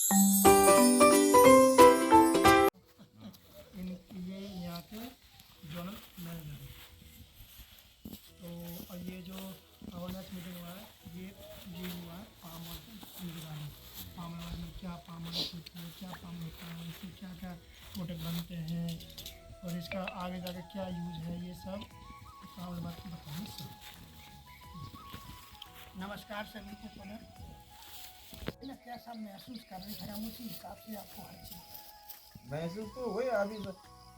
ये यहाँ के जोनल मैनेजर हैं। तो और ये जो अवेयरनेस मीटिंग हुआ है ये हुआ है पाम ऑयल की निगरानी। पाम ऑयल में क्या पाम ऑयल होती है, क्या पाम होता है, इससे क्या क्या प्रोडक्ट बनते हैं और इसका आगे जाके क्या यूज है, ये सब पाम ऑयल बात बताएंगे सब। नमस्कार सभी को पुनः। ना कैसा महसूस कर रहे हैं, हम उसी हिसाब से आपको हर चीज़ महसूस तो हुए अभी तो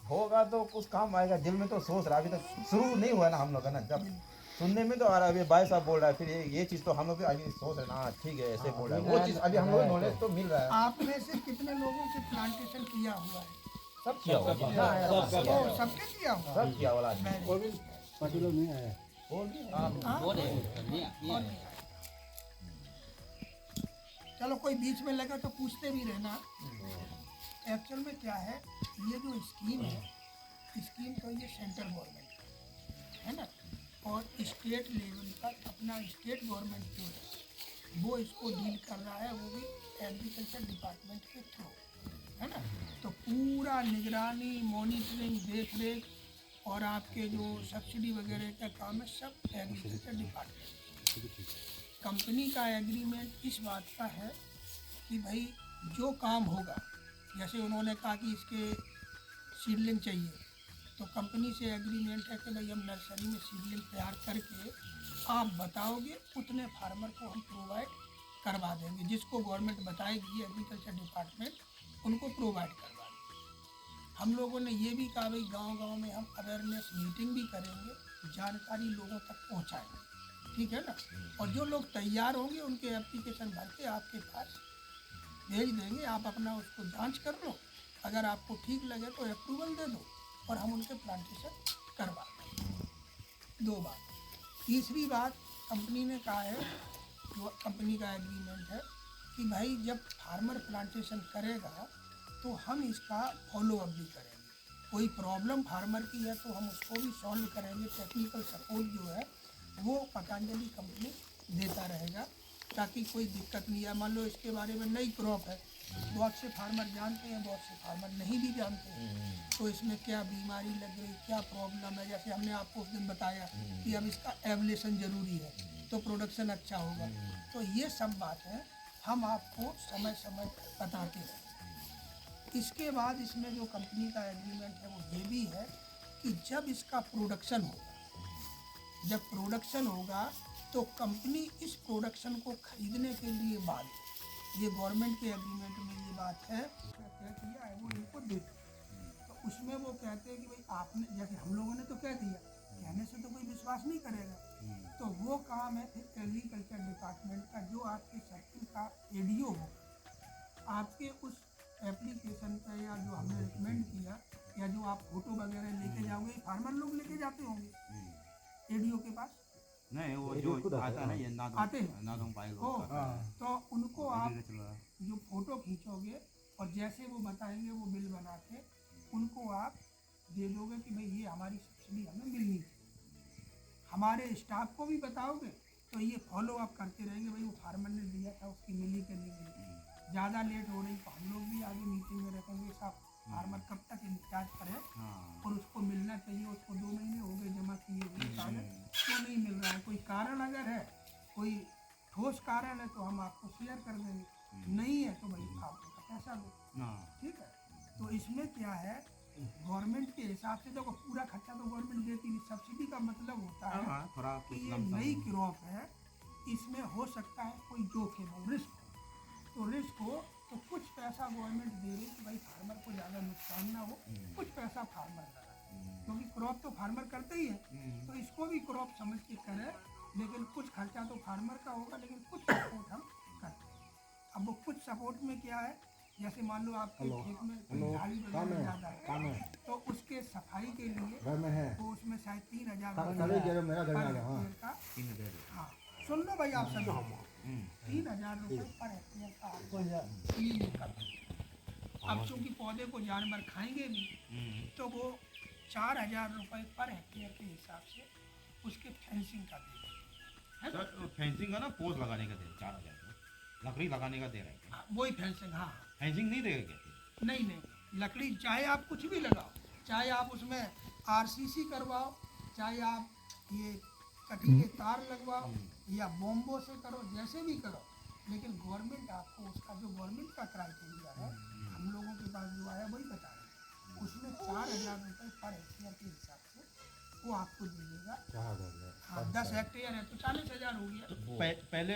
होगा तो कुछ काम आएगा। दिल में तो सोच रहा, अभी तक शुरू नहीं हुआ ना हम लोग का ना। जब सुनने में तो आ रहा है, अभी भाई साहब बोल रहा है, फिर ये चीज़ तो हम लोग अभी सोच रहे ना, ठीक है ऐसे बोल रहा है, वो चीज़ अभी हम लोग नॉलेज तो मिल रहा है। आप में से कितने लोगों से प्लांटेशन किया हुआ है? सब किया हुआ सबके किया हुआ सब किया वाला पार्टिकुलर नहीं आया। चलो कोई बीच में लगा तो पूछते भी रहना। एक्चुअल में क्या है, ये जो स्कीम है, स्कीम तो ये सेंट्रल गवर्नमेंट है ना, और स्टेट लेवल पर अपना स्टेट गवर्नमेंट जो है वो इसको डील कर रहा है, वो भी एग्रीकल्चर डिपार्टमेंट के थ्रू है ना। तो पूरा निगरानी, मॉनिटरिंग, देख रेख और आपके जो सब्सिडी वगैरह का काम है सब एग्रीकल्चर डिपार्टमेंट। कंपनी का एग्रीमेंट इस बात का है कि भाई जो काम होगा, जैसे उन्होंने कहा कि इसके सीडलिंग चाहिए, तो कंपनी से एग्रीमेंट है कि भाई हम नर्सरी में सीडलिंग तैयार करके आप बताओगे उतने फार्मर को हम प्रोवाइड करवा देंगे। जिसको गवर्नमेंट बताएगी एग्रीकल्चर डिपार्टमेंट उनको प्रोवाइड करवा देंगे। हम लोगों ने ये भी कहा भाई गांव-गांव में हम अवेयरनेस मीटिंग भी करेंगे, जानकारी लोगों तक पहुंचाएंगे, ठीक है ना। और जो लोग तैयार होंगे उनके एप्लीकेशन भर के आपके पास भेज देंगे, आप अपना उसको जांच कर लो, अगर आपको ठीक लगे तो अप्रूवल दे दो और हम उनके प्लांटेशन करवा देंगे। 2 बात। तीसरी बात, कंपनी ने कहा है, जो कंपनी का एग्रीमेंट है कि भाई जब फार्मर प्लांटेशन करेगा तो हम इसका फॉलो अप भी करेंगे। कोई प्रॉब्लम फार्मर की है तो हम उसको भी सॉल्व करेंगे। टेक्निकल सपोर्ट जो है वो पतंजलि कंपनी देता रहेगा ताकि कोई दिक्कत नहीं है। मान लो इसके बारे में नई क्रॉप है, बहुत से फार्मर जानते हैं, बहुत से फार्मर नहीं भी जानते हैं, तो इसमें क्या बीमारी लग रही, क्या प्रॉब्लम है। जैसे हमने आपको उस दिन बताया कि अब इसका एवलेशन ज़रूरी है तो प्रोडक्शन अच्छा होगा। तो ये सब बात है हम आपको समय समय पर बताते हैं। इसके बाद इसमें जो कंपनी का एग्रीमेंट है वो ये भी है कि जब इसका प्रोडक्शन होगा, जब प्रोडक्शन होगा तो कंपनी इस प्रोडक्शन को खरीदने के लिए बाद, ये गवर्नमेंट के एग्रीमेंट में ये बात है, तय किया है वो इनको दे दो। तो उसमें वो कहते हैं कि भाई आपने, जैसे हम लोगों ने तो कह दिया, कहने से तो कोई विश्वास नहीं करेगा, तो वो काम है एग्रीकल्चर डिपार्टमेंट का, जो आपके सर्किल का एडीओ होगा, आपके उस एप्लीकेशन पे या जो हमने रिकमेंड किया या जो आप फोटो वगैरह लेके जाओगे, फार्मर लोग लेके जाते होंगे एडीओ के पास, नहीं वो जो आता है ये आते हैं तो उनको आप जो फोटो खींचोगे और जैसे वो बताएंगे वो बिल बना के उनको आप दे दोगे कि भाई ये हमारी सब्सिडी हमें मिलनी चाहिए। हमारे स्टाफ को भी बताओगे तो ये फॉलो अप करते रहेंगे, भाई वो फार्मर ने दिया था उसकी मिली के नहीं मिली। ज़्यादा लेट हो रही तो हम लोग भी आगे मीटिंग में रखेंगे, साहब फार्मर कब तक इंतजार करे और उसको मिलना चाहिए। उसको 2 महीने हो गए जमा किए हुए कागज, क्यों नहीं मिल रहा है, कोई कारण अगर है, कोई ठोस कारण है तो हम आपको शेयर कर देंगे, नहीं है तो भाई फालतू का पैसा दो, ठीक है। तो इसमें क्या है, गवर्नमेंट के हिसाब से देखो पूरा खर्चा तो गवर्नमेंट देती नहीं। सब्सिडी का मतलब होता है कि ये नई क्रॉप है, इसमें हो सकता है कोई जोखिम हो, रिस्क हो, तो रिस्क हो तो कुछ पैसा गवर्नमेंट दे रही कि भाई फार्मर को ज़्यादा नुकसान ना हो, कुछ पैसा फार्मर लगा, क्योंकि क्रॉप तो फार्मर करते ही है, तो इसको भी क्रॉप समझ के करे, लेकिन कुछ खर्चा तो फार्मर का होगा, लेकिन कुछ सपोर्ट हम करते हैं। अब वो कुछ सपोर्ट में क्या है, जैसे मान लो आपके खेत में झाड़ी वगैरह ज़्यादा है तो उसके सफाई के लिए तो उसमें शायद 3,000 का, हाँ सुन लो भाई आप सब, 3,000 रुपये पर हेक्टेयर का क्लीनिंग का। अब चूँकि पौधे को जानवर खाएंगे भी तो वो 4,000 रुपये पर हेक्टेयर के हिसाब से उसके फेंसिंग का देंगे। फेंसिंग का ना पोज लगाने का दे 4,000। लकड़ी लगाने का दे रहे हैं, वही फेंसिंग, हाँ। फेंसिंग नहीं देगा क्या? नहीं नहीं, लकड़ी चाहे आप कुछ भी लगाओ, चाहे आप उसमें आरसीसी करवाओ, चाहे आप ये कटीले तार लगवाओ या बॉम्बो से करो, जैसे भी करो, लेकिन गवर्नमेंट आपको उसका जो गवर्नमेंट का क्राइटेरिया है, हम लोगों के पास जो आया वही बता रहे हैं, उसमें 4,000 रुपये पर हेक्टेयर के हिसाब से वो आपको दे देगा। हाँ, 10 हेक्टेयर है तो 40,000 हो गया। पहले